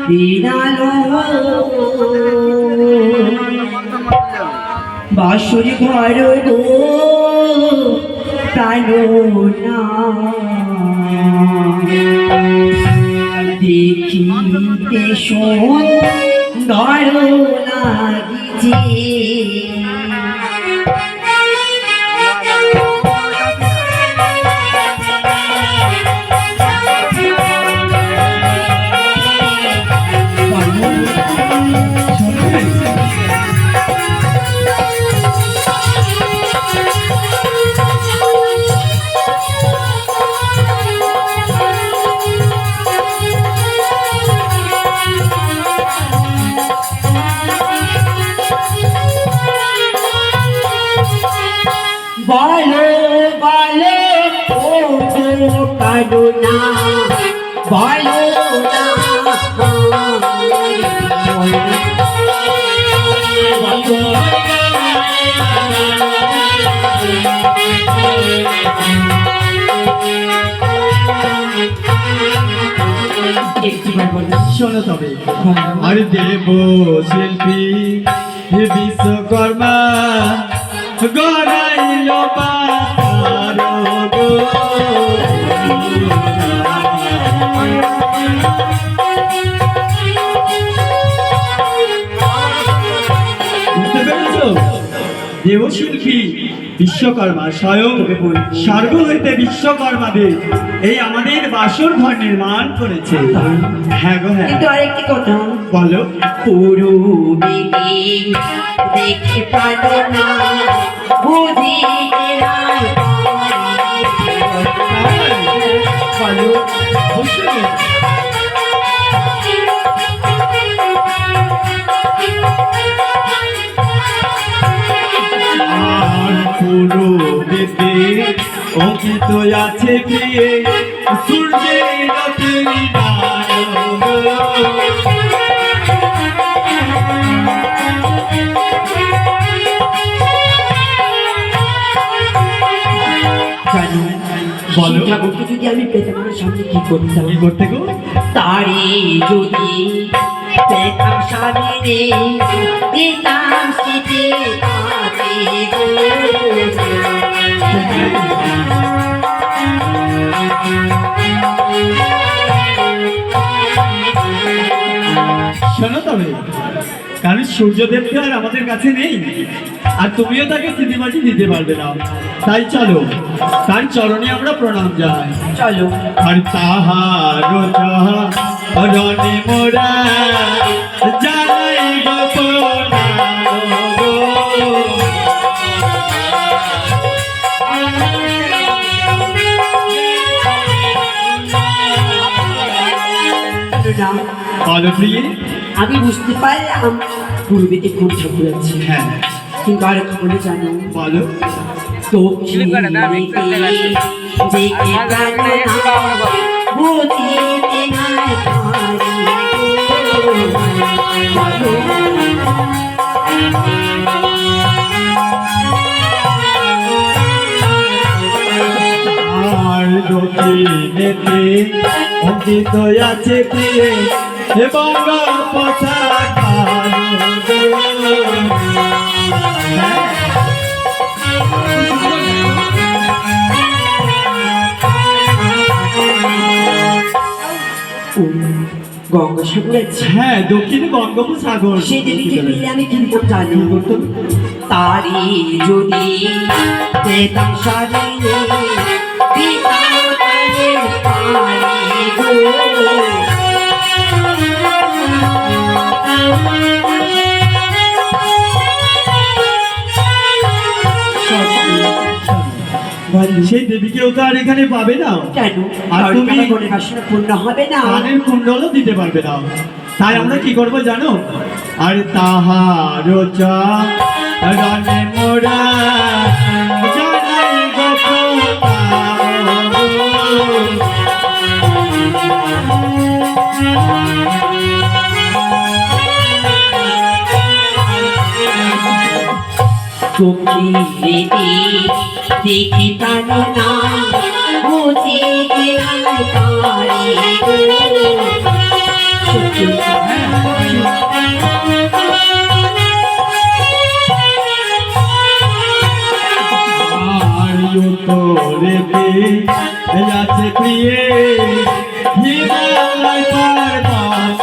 বিনালো বাসুর ঘর গো প্রাণনা দেখিতে সুন্দর লাগিছে বলো বলো ও করুণা বলো না শোনো তবে আর দেব শিল্পী বিশ্বকর্মা গড়াইল পাহাড় গো বুঝতে পেরেছো? দেবশিল্পী বিশ্বকর্মা স্বয়ং স্বর্গ হইতে বিশ্বকর্মাদের এই আমাদের বাসর ঘর নির্মাণ করেছে। হ্যাঁ গো হ্যাঁ। কিন্তু আরেকটি কথা বলো। পুরুবিনি দেখতে পারো না বুঝিতে নাই বলো। আর পুরো বেদে অঙ্কিত আছে গিয়ে সূর্যের বলো ঠাকুরকে যদি আমি পেতাম আমার সামনে কি করতাম? কি করতে গো? তারে যদি পেতাম সামনে দিতাম শীতে তাতে গো শোনো তবে, কারণ সূর্যদেব তো আর আমাদের কাছে নেই, আর তুমিও তাকে স্মৃতিবাজি দিতে পারবে না। তাই চলো তার চরণে আমরা প্রণাম জানাই। চলো। আর তাহার রণে মোরা জানাই গো প্রণাম গো। বলো প্রিয়ে। আমি বুঝতে পারলাম পূর্বেতে কোন ঠাকুর আছে, হ্যাঁ কিন্তু আর কি বলে জানো? বলো। দক্ষিণেতে দেখে জানো না বুঝিতে নাই পারি আর দক্ষিণেতে অঙ্কিত আছে প্রিয়ে এবং পতাকা গঙ্গাসাগর আছে। হ্যাঁ দক্ষিণে বঙ্গোপসাগর। সেই দেবীকে পেলে আমি কি জানি করতো তারি যদি পেতাম সাজিয়ে পিতাম তারে পারি গো সেই দেবীকেও তো আর এখানে পাবে না। কেন? আর তুমি মনে বাসনা পূর্ণ হবে না, কানের কুণ্ডলও দিতে পারবে না। তাই আমরা কি করবো জানো? আর তাহার রণে মোরা জানাই গো প্রণাম গো। চোখে দেখি পারো না বুঝিতে নাই পারি গো তোরেতে আছে প্রিয়ে হিমালয় পর্বত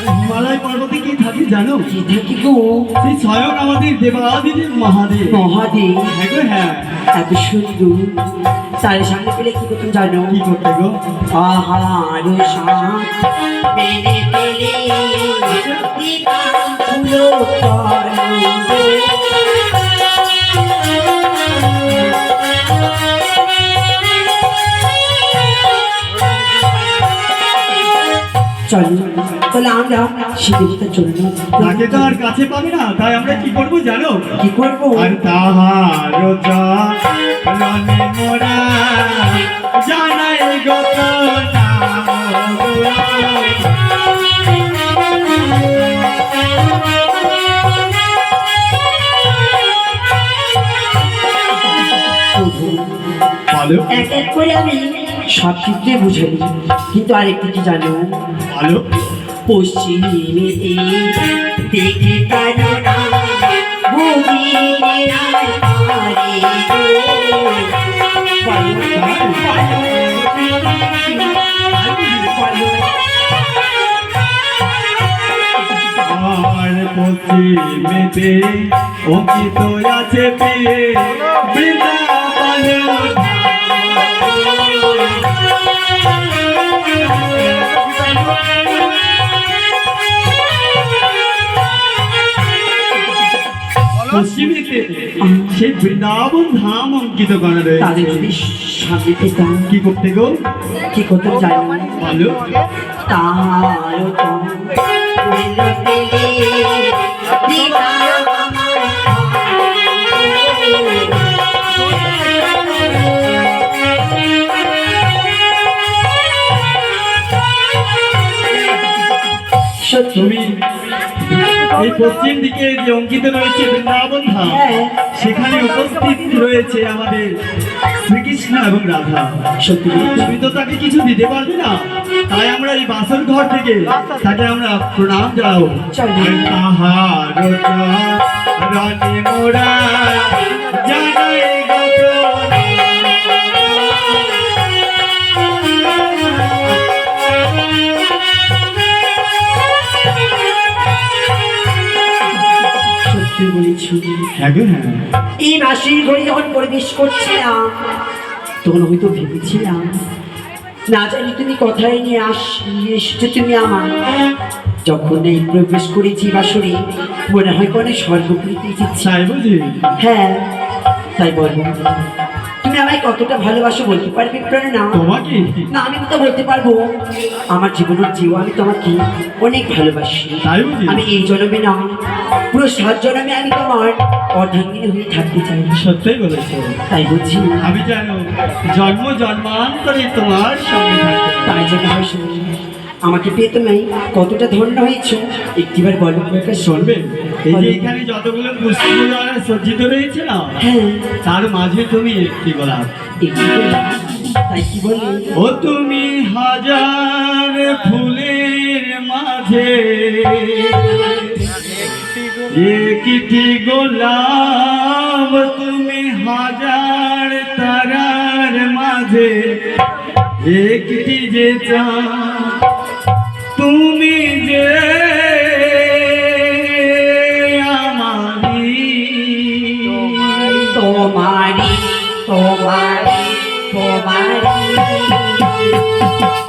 হিমালয় পর্বতে কি থাকে জানো? কি থাকি গো? সেই স্বয়ং আমাদের দেবাদিদেব মহাদেব। মহাদেব? হ্যাঁ গো হ্যাঁ। এত সুন্দর, তার সামনে পেলে কি করতাম জানো? কি করতে গো? আহার সাপ মেনে পেলে ফুলো চলো, তাহলে আমরা শিবের চলবো। তাকে তো আর কাছে পাবে না, তাই আমরা কি করবো জানো? কি করবো? আর তাহার জানে মোরা জানাই গত ভালো এক এক করে আমি সব ক্ষেত্রে বুঝাই, কিন্তু আরেকটি কি জানো? ভালো পশ্চিমে দেখে কারো না ভূমির রায় পারে গো। আর পশ্চিমেতে অঙ্কিত আছে পেয়ে বৃন্দাবন পশ্চিমেতে সেই বৃন্দাবন ধাম অঙ্কিত করা রয়েছে। তাদের যদি সামনে পেতাম কি করতে গো? কি করতাম জানো? ভালো তার তো পেলে দিদা আমার তুমি এই পশ্চিম দিকে যে অঙ্কিত রয়েছে বৃন্দাবন ধাম, সেখানে উপস্থিত রয়েছে আমাদের শ্রীকৃষ্ণ এবং রাধা। সত্যি তুমি তো তাকে কিছু দিতে পারবে না, তাই আমরা এই বাসর ঘর থেকে তাকে আমরা প্রণাম জানাবো। তাহার রানী মোরা জানাই গত সত্যি বলেছি। হ্যাঁ গো হ্যাঁ। এই মাসির ঘরে যখন পরিবেশ করছিলাম তখন হয়তো ভেবেছিলাম না জানি তুমি কথায় নিয়ে এসছো তুমি আমার। যখন এই প্রবেশ করেছি বাসরে মনে হয় কোনো স্বর্গপ্রীতি এসেছে। তাই বুঝি? হ্যাঁ তাই বলবো, তুমি আমায় কতটা ভালোবাসো বলতে পারবে প্রেরণা? তোমাকে না আমি তো বলতে পারবো, আমার জীবনের জীব আমি তোমাকে অনেক ভালোবাসি। তাই বুঝি? আমি এই জন্মে না পুরো 7 জন্মে আমি তোমার অর্ধাঙ্গিনী হয়ে থাকতে চাই। সত্যই বলেছো। তাই বুঝি আমি জানো জন্ম জন্মান্তরে তোমার সঙ্গে থাকতে চাই। তাই জন্য হয় শুনি আমাকে পেয়ে তুমি কতটা ধন্য হয়েছো একটিবার বলো প্রকাশ। শুনবে এই যে এখানে যতগুলো পুষ্পগুলো সজ্জিত রয়েছে না, হ্যাঁ তার মাঝে তুমি একটি গোলাপ। একটি গোলাপ। তাই কি বলি? ও তুমি হাজার ফুলের মাঝে একটি গোলাপ, তুমি হাজার তারার মাঝে একটি যে চাঁদ, তুমি যে আমারি তোমারি তোমারি তোমারি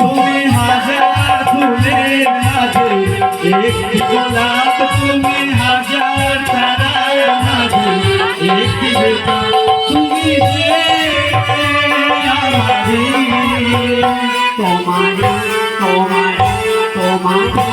তুমি হাজার ফুলের মাঝে একটি গোলাপ, তুমি হাজার তারার মাঝে একটি যে চাঁদ, তুমি যে আমারি তোমারি তোমারি তোমারি।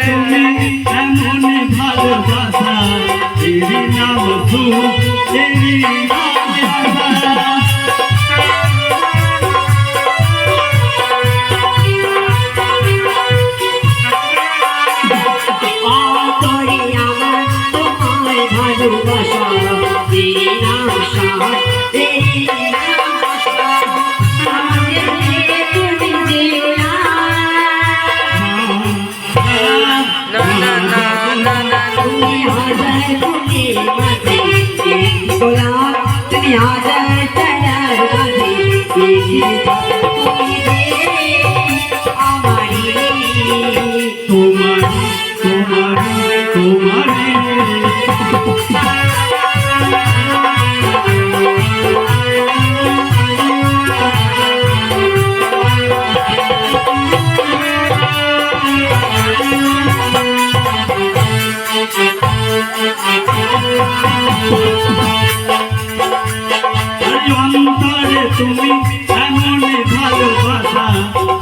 তুমি এমন ভালোবাসা, এরই নাম সুখ, এরই নাম আশা।